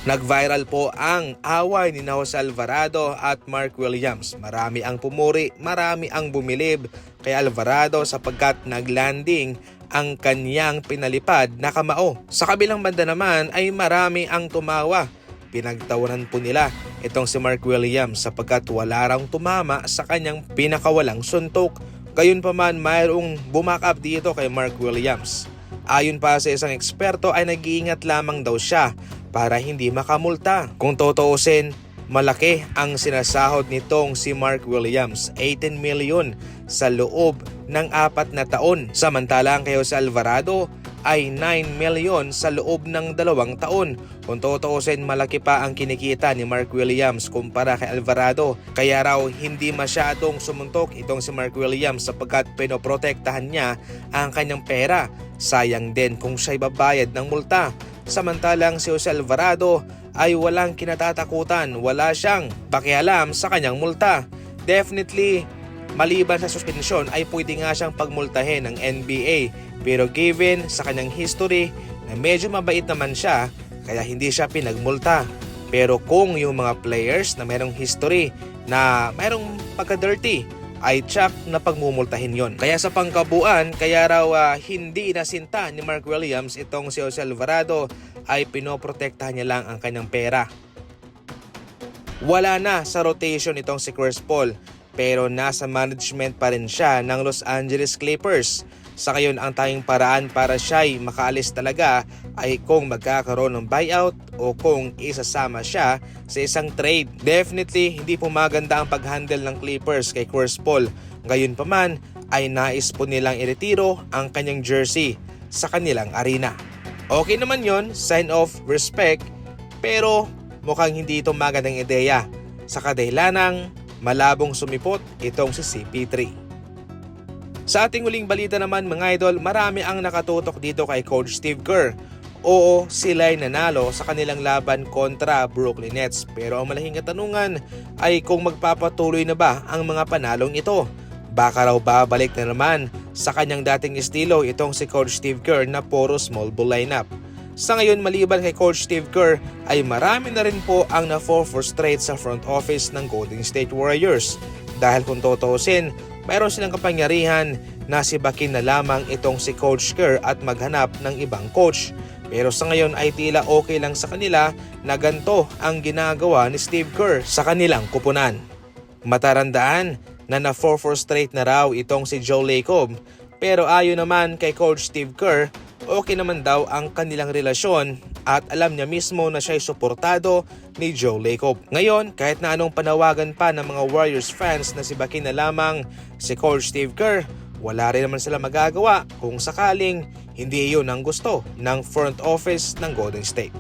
Nag-viral po ang away ni Jose Alvarado at Mark Williams. Marami ang pumuri, marami ang bumilib kay Alvarado sapagkat naglanding ang kanyang pinalipad na kamao. Sa kabilang banda naman ay marami ang tumawa. Pinagtawanan po nila itong si Mark Williams sapagkat wala raw tumama sa kanyang pinakawalang suntok. Gayunpaman mayroong bumakap dito kay Mark Williams. Ayon pa sa isang eksperto ay nag-iingat lamang daw siya para hindi makamulta. Kung tutuusin, malaki ang sinasahod nitong si Mark Williams, 18 million sa loob ng 4 na taon. Samantalang kay Jose Alvarado ay 9 million sa loob ng 2 taon. Kung tutuusin, malaki pa ang kinikita ni Mark Williams kumpara kay Alvarado. Kaya raw hindi masyadong sumuntok itong si Mark Williams sapagkat pinoprotektahan niya ang kanyang pera. Sayang din kung siya'y babayad ng multa. Samantalang si Jose Alvarado ay walang kinatatakutan, wala siyang pakialam sa kanyang multa. Definitely, maliban sa suspensyon ay pwede nga siyang pagmultahin ng NBA. Pero given sa kanyang history na medyo mabait naman siya, kaya hindi siya pinagmulta. Pero kung yung mga players na mayroong history na mayroong pagka-dirty, ay tsak na pagmumultahin yon. Kaya sa pangkabuuan, kaya raw hindi nasinta ni Mark Williams itong si Jose Alvarado ay pinoprotektahan niya lang ang kanyang pera. Wala na sa rotation itong si Chris Paul pero nasa management pa rin siya ng Los Angeles Clippers. Sa ngayon ang tanging paraan para siya'y makaalis talaga ay kung magkakaroon ng buyout o kung isasama siya sa isang trade. Definitely hindi po maganda ang pag-handle ng Clippers kay Chris Paul. Ngayon pa man ay nais po nilang iretiro ang kanyang jersey sa kanilang arena. Okay naman yon, sign of respect, pero mukhang hindi ito magandang ideya sa kadahilanang malabong sumipot itong si CP3. Sa ating huling balita naman mga idol, marami ang nakatutok dito kay Coach Steve Kerr. Oo, sila'y nanalo sa kanilang laban kontra Brooklyn Nets. Pero ang malaking katanungan ay kung magpapatuloy na ba ang mga panalong ito. Baka raw babalik na naman sa kanyang dating estilo itong si Coach Steve Kerr na puro small ball lineup. Sa ngayon maliban kay Coach Steve Kerr ay marami na rin po ang na-frustrate sa front office ng Golden State Warriors. Dahil kung tutuusin, mayroon silang kapangyarihan na sibakin na lamang itong si Coach Kerr at maghanap ng ibang coach. Pero sa ngayon ay tila okay lang sa kanila na ganito ang ginagawa ni Steve Kerr sa kanilang kupunan. Matarandaan na na-4 straight na raw itong si Joe Lacob. Pero ayon naman kay Coach Steve Kerr, okay naman daw ang kanilang relasyon at alam niya mismo na siya'y suportado ni Joe Lacob. Ngayon, kahit na anong panawagan pa ng mga Warriors fans na sibakin na lamang si Coach Steve Kerr, wala rin naman sila magagawa kung sakaling hindi iyon ang gusto ng front office ng Golden State.